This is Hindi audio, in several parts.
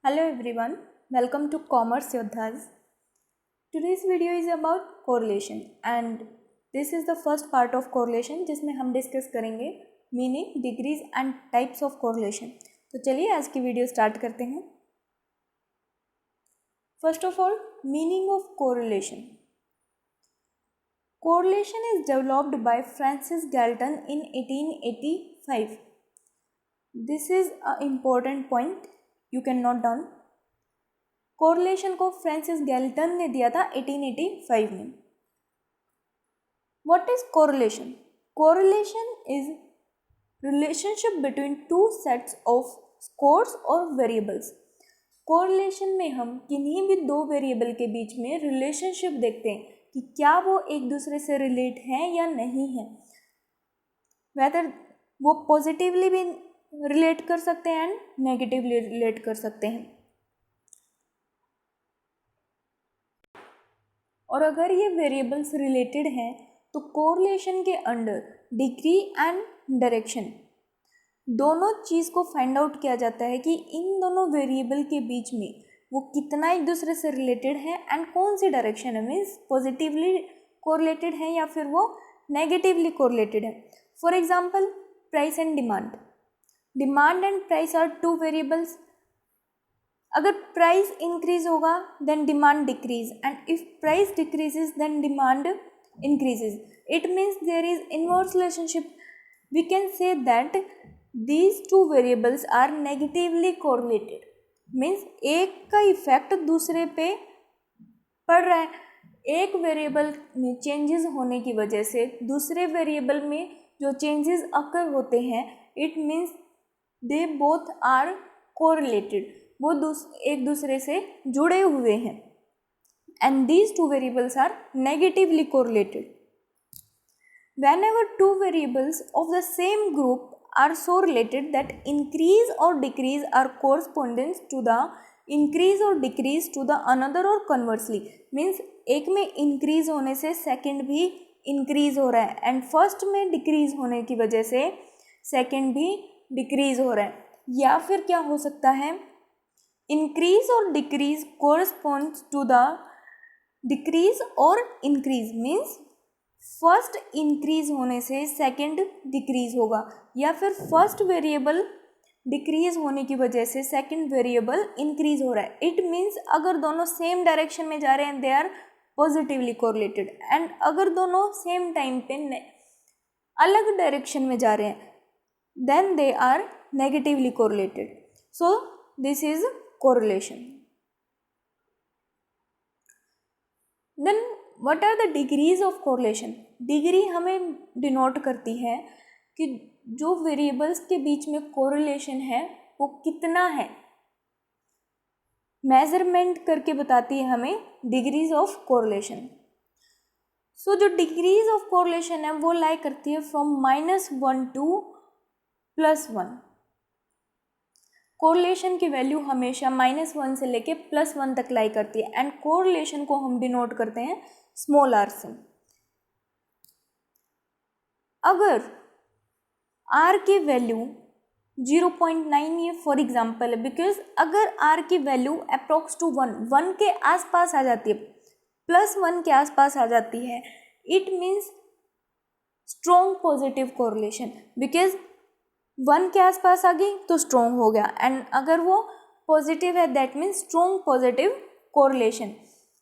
Hello everyone, welcome to Commerce Yodhas. Today's video is about correlation and this is the first part of correlation जिसमें हम डिस्कस करेंगे meaning, degrees and types of correlation. तो चलिए आज की वीडियो स्टार्ट करते हैं. First of all, meaning of correlation. Correlation is developed by Francis Galton in 1885. This is an important point. You can note down. Correlation को फ्रांसिस गैल्टन ने दिया था 1885 में. What is correlation? Correlation is relationship between two sets of scores और वेरिएबल्स. कोरिलेशन में हम किन्हीं भी दो वेरिएबल के बीच में रिलेशनशिप देखते हैं कि क्या वो एक दूसरे से रिलेट हैं या नहीं है. वेदर वो पॉजिटिवली भी रिलेट कर सकते हैं एंड नेगेटिवली रिलेट कर सकते हैं. और अगर ये वेरिएबल्स रिलेटेड हैं तो कोरिलेशन के अंडर डिग्री एंड डायरेक्शन दोनों चीज़ को फाइंड आउट किया जाता है कि इन दोनों वेरिएबल के बीच में वो कितना एक दूसरे से रिलेटेड है एंड कौन सी डायरेक्शन है, मीन्स पॉजिटिवली कोरिलेटेड है या फिर वो नेगेटिवली कोरिलेटेड है. For example, price and demand. Demand and price are two variables. अगर प्राइस इंक्रीज होगा then demand decrease and if price decreases then demand increases. It means there is inverse relationship. We can say that these two variables are negatively correlated. Means एक का इफेक्ट दूसरे पे पड़ रहा है. एक वेरिएबल में चेंजेस होने की वजह से दूसरे वेरिएबल में जो चेंजेस अकर होते हैं, it means they both are correlated. वो एक दूसरे से जुड़े हुए हैं and these two variables are negatively correlated. Whenever two variables of the same group are so related that increase or decrease are corresponding to the increase or decrease to the another or conversely. Means एक में increase होने से second भी increase हो रहा है एंड first में decrease होने की वजह से second भी decrease हो रहा है. या फिर क्या हो सकता है, increase और decrease corresponds to the decrease और increase. means फर्स्ट इंक्रीज होने से सेकंड डिक्रीज होगा या फिर फर्स्ट वेरिएबल डिक्रीज होने की वजह से सेकंड वेरिएबल इंक्रीज हो रहा है. इट मीन्स अगर दोनों सेम डायरेक्शन में जा रहे हैं they are positively correlated and अगर दोनों सेम टाइम पे अलग डायरेक्शन में जा रहे हैं then they are negatively correlated. So this is correlation. Then what are the degrees of correlation? Degree हमें डिनोट करती है कि जो वेरिएबल्स के बीच में कोरिलेशन है वो कितना है. मेजरमेंट करके बताती है हमें डिग्रीज ऑफ कोरिलेशन. सो जो डिग्रीज ऑफ कोरिलेशन है वो लाई करती है फ्रॉम -1 टू +1. कोरिलेशन की वैल्यू हमेशा -1 से लेके +1 तक लाई करती है एंड कोरिलेशन को हम डिनोट करते हैं स्मॉल r से. अगर r की वैल्यू 0.9 ये फॉर एग्जांपल है, बिकॉज अगर r की वैल्यू अप्रोक्स टू 1 के आसपास आ जाती है, +1 के आसपास आ जाती है, it means strong positive correlation. Because 1 के आसपास आ गई तो स्ट्रॉन्ग हो गया एंड अगर वो पॉजिटिव है that means strong positive correlation.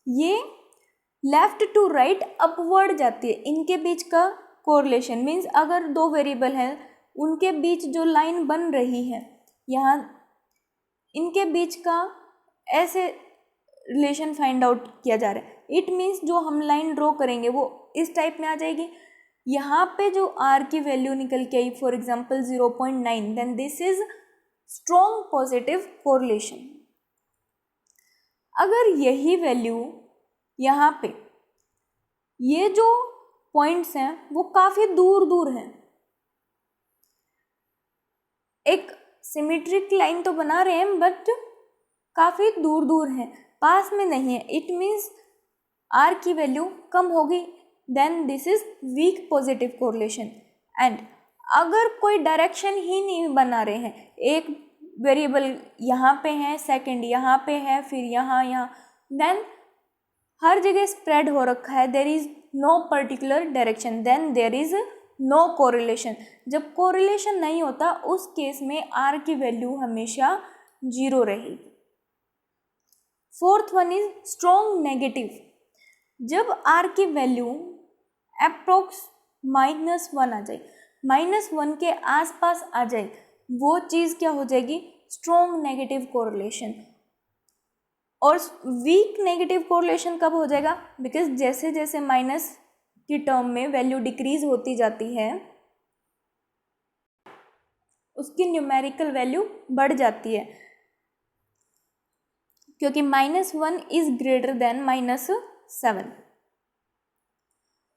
ये लेफ्ट टू राइट अपवर्ड जाती है. इनके बीच का कोरिलेशन मीन्स अगर दो वेरिएबल हैं उनके बीच जो लाइन बन रही है यहाँ इनके बीच का ऐसे रिलेशन फाइंड आउट किया जा रहा है. इट मीन्स जो हम लाइन ड्रॉ करेंगे वो इस टाइप में आ जाएगी. यहाँ पे जो r की वैल्यू निकल के आई for example 0.9 then this is strong positive correlation. अगर यही वैल्यू यहाँ पे ये जो पॉइंट्स हैं वो काफ़ी दूर दूर हैं, एक सिमेट्रिक लाइन तो बना रहे हैं बट काफ़ी दूर दूर हैं, पास में नहीं है. इट मीन्स r की वैल्यू कम होगी then this is weak positive correlation. And अगर कोई डायरेक्शन ही नहीं बना रहे हैं, एक वेरिएबल यहाँ पे है, सेकंड यहाँ पे है, फिर यहाँ, देन हर जगह स्प्रेड हो रखा है, there is no particular direction, then there is no correlation. जब कोरिलेशन नहीं होता उस केस में आर की वैल्यू हमेशा 0 रहेगी। Fourth one is strong negative. जब आर की वैल्यू अप्रोक्स -1 आ जाए, -1 के आसपास आ जाए, वो चीज़ क्या हो जाएगी, स्ट्रॉन्ग नेगेटिव कोरिलेशन। और वीक नेगेटिव कोरिलेशन कब हो जाएगा, बिकॉज जैसे जैसे माइनस की टर्म में वैल्यू डिक्रीज होती जाती है उसकी न्यूमेरिकल वैल्यू बढ़ जाती है, क्योंकि -1 is greater than -7।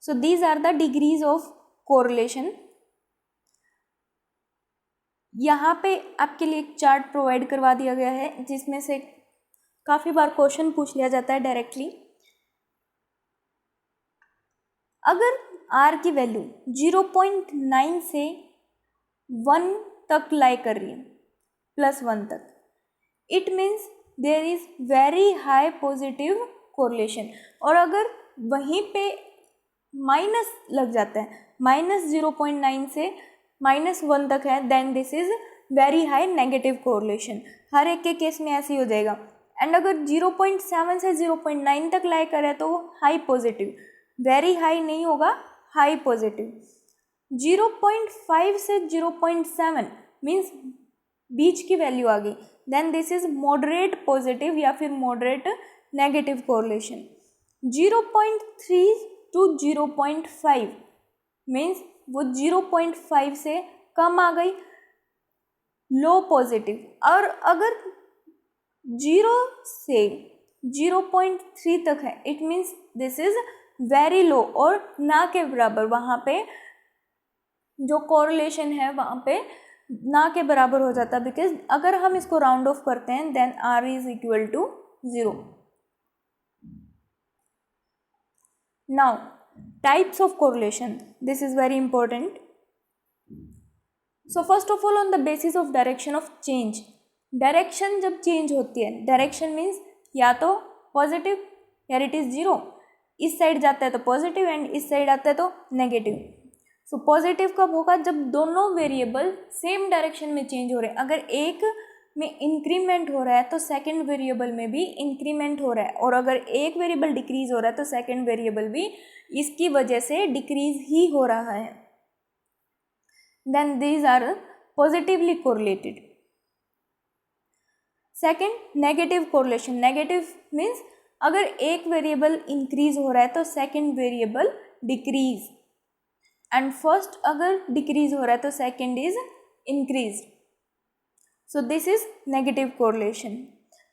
So these are the degrees of correlation. यहाँ पे आपके लिए एक चार्ट प्रोवाइड करवा दिया गया है जिसमें से काफ़ी बार क्वेश्चन पूछ लिया जाता है डायरेक्टली। अगर आर की वैल्यू 0.9 से 1 तक लाई कर रही है, +1 तक, it means there is very high positive correlation. और अगर वहीं पे माइनस लग जाता है, -0.9 से -1 तक है, then this is very high negative correlation. हर एक के केस में ऐसे ही हो जाएगा। एंड अगर 0.7 से 0.9 तक लाई करे तो हाई पॉजिटिव, वेरी हाई नहीं होगा, हाई पॉजिटिव। 0.5 से 0.7 मीन्स बीच की वैल्यू आ गई, then this is moderate positive या फिर moderate negative correlation. 0.3 to 0.5 means वो 0.5 से कम आ गई, लो पॉजिटिव। और अगर 0 से 0.3 तक है, it means this is very low और ना के बराबर, वहाँ पे जो कोरिलेशन है वहाँ पे ना के बराबर हो जाता है, बिकॉज अगर हम इसको राउंड ऑफ करते हैं then r is equal to 0। Now types of correlation, this is very important. So first of all on the basis of direction of change. Direction जब चेंज होती है, डायरेक्शन मीन्स या तो पॉजिटिव या इट इज 0, इस साइड जाता है तो पॉजिटिव एंड इस साइड आता है तो नेगेटिव। सो पॉजिटिव कब होगा, जब दोनों वेरिएबल सेम डायरेक्शन में चेंज हो रहे हैं। अगर एक में इंक्रीमेंट हो रहा है तो सेकंड वेरिएबल में भी इंक्रीमेंट हो रहा है, और अगर एक वेरिएबल डिक्रीज हो रहा है तो सेकंड वेरिएबल भी इसकी वजह से डिक्रीज ही हो रहा है, then these are positively correlated. Second, negative correlation. Negative means अगर एक वेरिएबल इंक्रीज हो रहा है तो second variable decrease, and first अगर डिक्रीज हो रहा है तो second is increase. So this is negative correlation.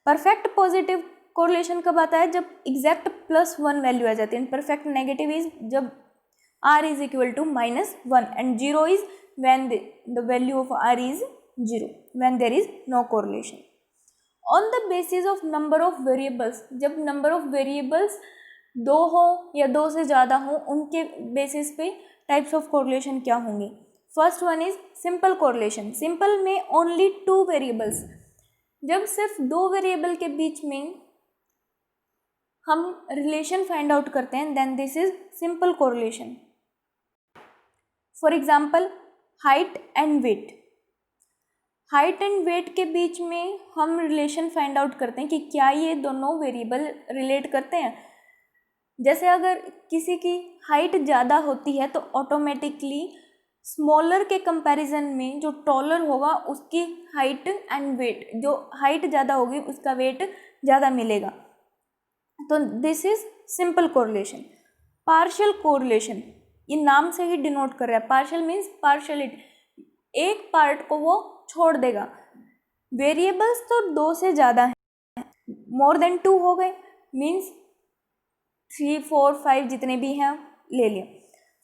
Perfect positive correlation कब आता है, जब एग्जैक्ट +1 वैल्यू आ जाती है। परफेक्ट नेगेटिव इज जब r is equal to -1 and 0 is when the value of r is 0, when there is no correlation. On the basis of number of variables, जब नंबर ऑफ वेरिएबल्स 2 हो या 2 से ज़्यादा हो, उनके बेसिस पे टाइप्स ऑफ कोरिलेशन क्या होंगे। First one is simple correlation. Simple में ओनली 2 वेरिएबल्स, जब सिर्फ 2 वेरिएबल के बीच में हम रिलेशन फाइंड आउट करते हैं, then this is simple correlation. For example height and weight. Height and weight के बीच में हम रिलेशन फाइंड आउट करते हैं कि क्या ये दोनों वेरिएबल रिलेट करते हैं। जैसे अगर किसी की हाइट ज़्यादा होती है तो ऑटोमेटिकली स्मॉलर के कंपैरिजन में जो टॉलर होगा उसकी हाइट एंड वेट, जो हाइट ज़्यादा होगी उसका वेट ज़्यादा मिलेगा। तो this is simple correlation. Partial correlation, ये नाम से ही डिनोट कर रहा है। पार्शियल मीन्स पार्शियलिटी, एक पार्ट को वो छोड़ देगा। वेरिएबल्स तो 2 से ज़्यादा हैं, मोर देन 2 हो गए, मीन्स 3, 4, 5 जितने भी हैं ले लिए।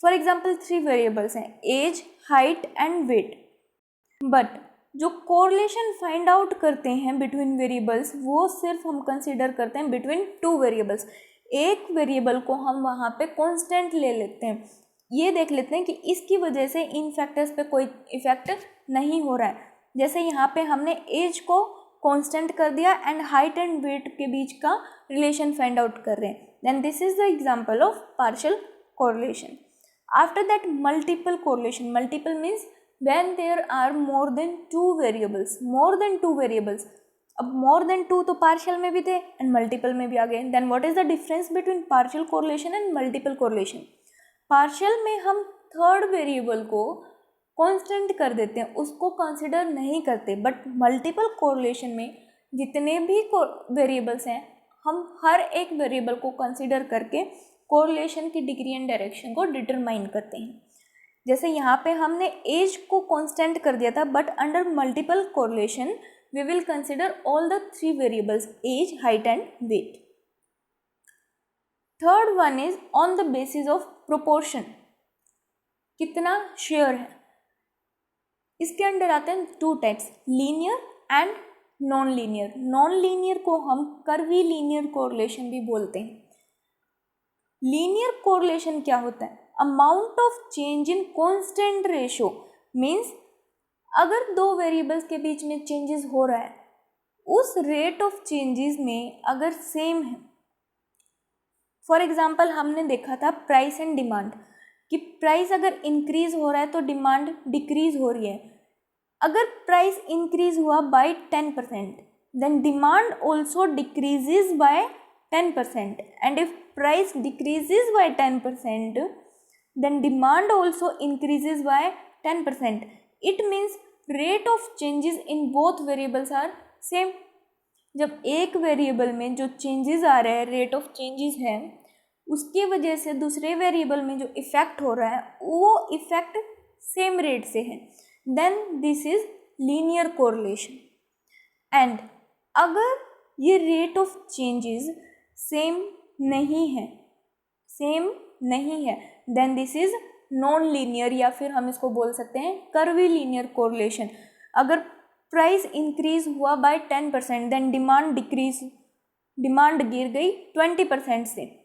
फॉर एग्जाम्पल 3 वेरिएबल्स हैं, age, height and weight. But जो कोरिलेशन फाइंड आउट करते हैं बिटवीन वेरिएबल्स, वो सिर्फ हम कंसिडर करते हैं बिटवीन 2 वेरिएबल्स। एक वेरिएबल को हम वहाँ पे कांस्टेंट ले लेते हैं, ये देख लेते हैं कि इसकी वजह से इन फैक्टर्स पे कोई इफेक्ट नहीं हो रहा है, जैसे यहाँ पे हमने एज को कांस्टेंट कर दिया एंड हाइट एंड वेट के बीच का रिलेशन फाइंड आउट कर रहे हैं, then this is the example of partial correlation. After that multiple correlation. Multiple means when there are more than two variables. अब मोर देन टू तो पार्शियल में भी थे एंड मल्टीपल में भी आ गए. Then what is the difference between partial correlation and multiple correlation? Partial में हम थर्ड वेरिएबल को कांस्टेंट कर देते हैं, उसको कंसिडर नहीं करते. बट मल्टीपल कोरिलेशन में जितने भी वेरिएबल्स हैं हम हर एक वेरिएबल को कंसिडर करके कोरिलेशन की डिग्री एंड डायरेक्शन को डिटरमाइन करते हैं. जैसे यहाँ पे हमने एज को कांस्टेंट कर दिया था, but under multiple correlation we will consider all the three variables age, height and weight. Third one is on the basis of proportion. कितना शेयर है, इसके अंडर आते हैं two types, linear and non linear. Non linear को हम कर्वी लीनियर कोरिलेशन भी बोलते हैं. लीनियर कोरिलेशन क्या होता है? Amount of change in constant ratio. Means अगर दो वेरिएबल्स के बीच में चेंजेस हो रहा है, उस रेट ऑफ चेंजेस में अगर सेम है. फॉर एग्जाम्पल हमने देखा था प्राइस एंड डिमांड, कि प्राइस अगर इंक्रीज हो रहा है तो डिमांड डिक्रीज हो रही है. अगर प्राइस इंक्रीज हुआ by 10% then demand also decreases by 10%, and if price decreases by 10% then demand also increases by 10%. It means rate of changes in both variables are same. जब एक वेरिएबल में जो चेंजेस आ रहे हैं, रेट ऑफ चेंजेस है, उसकी वजह से दूसरे वेरिएबल में जो इफेक्ट हो रहा है वो इफेक्ट सेम रेट से है, then this is linear correlation. And अगर ये रेट ऑफ चेंजेस सेम नहीं है then this is non linear, या फिर हम इसको बोल सकते हैं कर्वी लीनियर कोरिलेशन. अगर प्राइस इंक्रीज हुआ बाय 10% देन डिमांड गिर गई 20% से.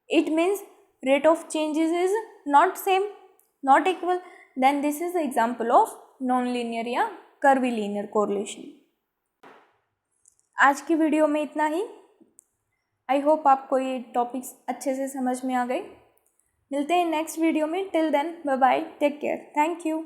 It means rate of changes is not same, not equal. Then this is the example of non-linear या curvilinear correlation. आज की वीडियो में इतना ही. आई होप आपको ये टॉपिक्स अच्छे से समझ में आ गए. मिलते हैं नेक्स्ट वीडियो में. Till then bye bye, take care, thank you.